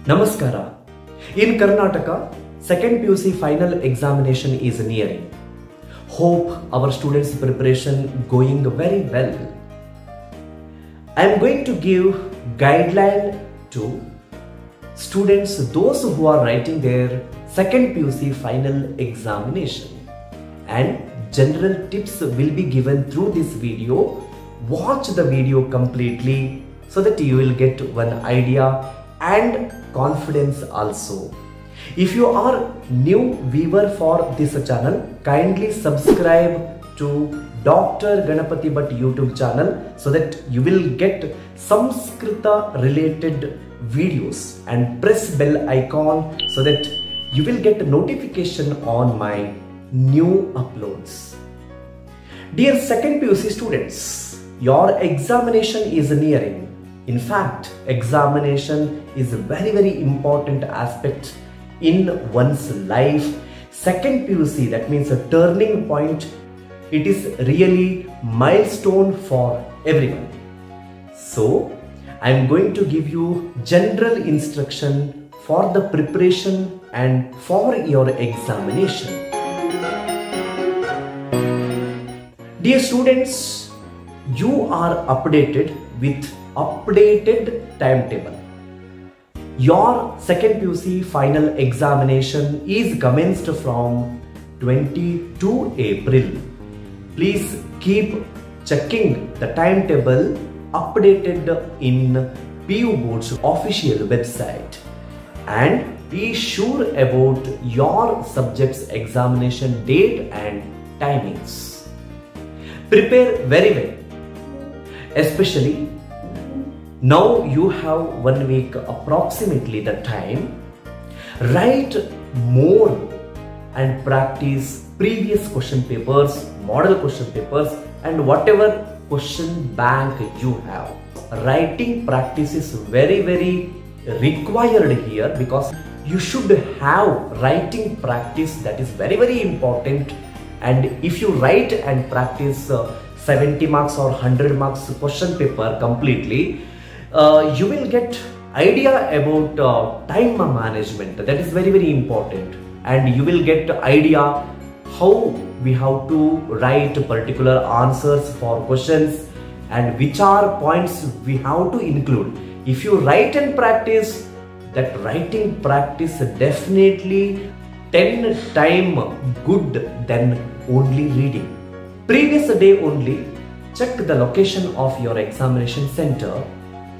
Namaskara. In Karnataka, second PUC final examination is nearing. Hope our students' preparation going very well. I am going to give guideline to students, those who are writing their second PUC final examination, and general tips will be given through this video. Watch the video completely so that you will get one idea and confidence also. If you are new viewer for this channel, kindly subscribe to Dr. Ganapati Bhatt YouTube channel so that you will get Sanskrita related videos, and press bell icon so that you will get a notification on my new uploads. Dear second PUC students, your examination is nearing. In fact, examination is a very important aspect in one's life. Second PUC, that means a turning point. It is really milestone for everyone. So, I am going to give you general instruction for the preparation and for your examination. Dear students, you are updated with updated timetable. Your second PUC final examination is commenced from 22 April. Please keep checking the timetable updated in PU Board's official website, and be sure about your subject's examination date and timings. Prepare very well, especially now you have 1 week approximately the time. Write more and practice previous question papers, model question papers, and whatever question bank you have. Writing practice is very required here, because you should have writing practice. That is very important. And if you write and practice 70 marks or 100 marks question paper completely, you will get idea about time management. That is very important, and you will get idea how we have to write particular answers for questions and which are points we have to include. If you write and practice, that writing practice definitely 10 times good than only reading. Previous day only, check the location of your examination center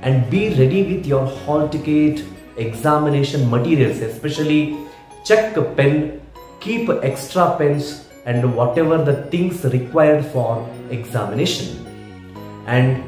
and be ready with your hall ticket, examination materials, especially check a pen, keep extra pens and whatever the things required for examination. And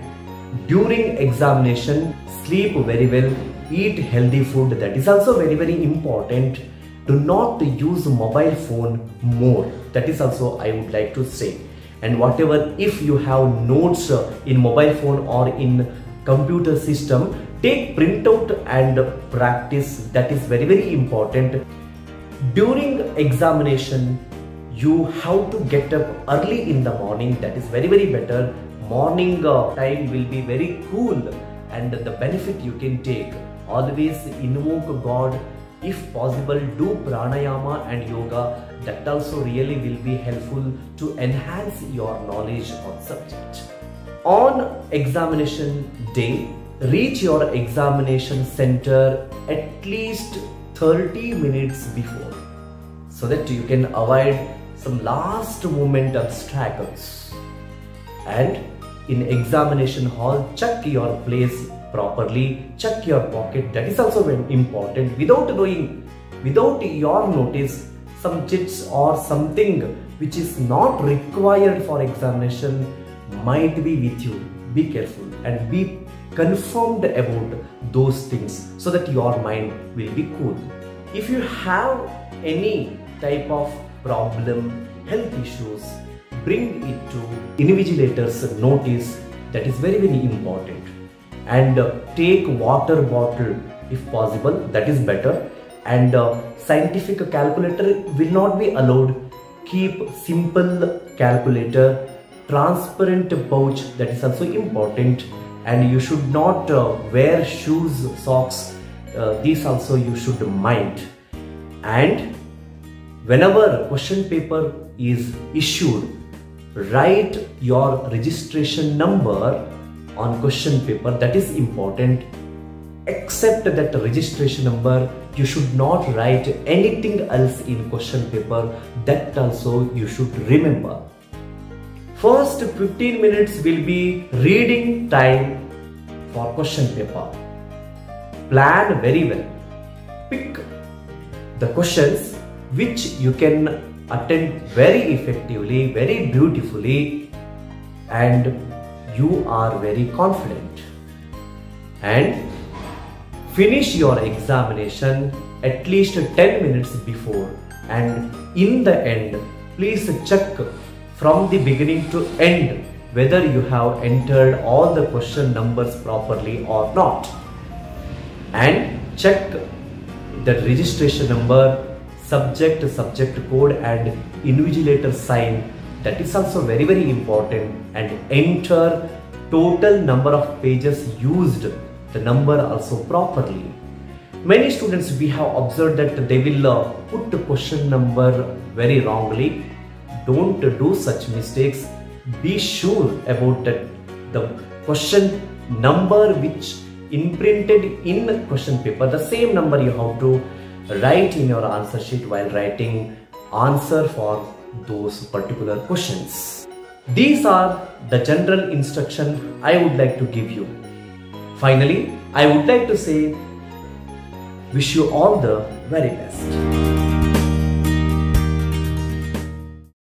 during examination, sleep very well, eat healthy food. That is also very important. Do not use mobile phone more. That is also I would like to say. And whatever, if you have notes in mobile phone or in computer system, take printout and practice. That is very important. During examination, you have to get up early in the morning. That is very better. Morning time will be very cool, and the benefit you can take. Always invoke God. If possible, do pranayama and yoga. That also really will be helpful to enhance your knowledge on subject. On examination day, reach your examination center at least 30 minutes before, so that you can avoid some last moment obstacles. And in examination hall, check your place properly, check your pocket. That is also very important. Without knowing, without your notice, some chits or something which is not required for examination might be with you. Be careful and be confirmed about those things so that your mind will be cool. If you have any type of problem, health issues, bring it to invigilator's notice. That is very important. And take water bottle if possible. That is better. And scientific calculator will not be allowed. Keep simple calculator. Transparent pouch, that is also important. And you should not wear shoes, socks these also you should mind. And whenever question paper is issued, write your registration number on question paper. That is important. Except that registration number, you should not write anything else in question paper. That also you should remember. First 15 minutes will be reading time for question paper. Plan very well. Pick the questions which you can attend very effectively, very beautifully, and you are very confident. And finish your examination at least 10 minutes before, and in the end, please check from the beginning to end whether you have entered all the question numbers properly or not. And check the registration number, subject code and invigilator sign. That is also very, very important. And enter total number of pages used, the number also properly. Many students we have observed that they will put the question number very wrongly. Don't do such mistakes. Be sure about that the question number which imprinted in question paper, the same number you have to write in your answer sheet while writing answer for those particular questions. These are the general instruction I would like to give you. Finally, I would like to say, wish you all the very best.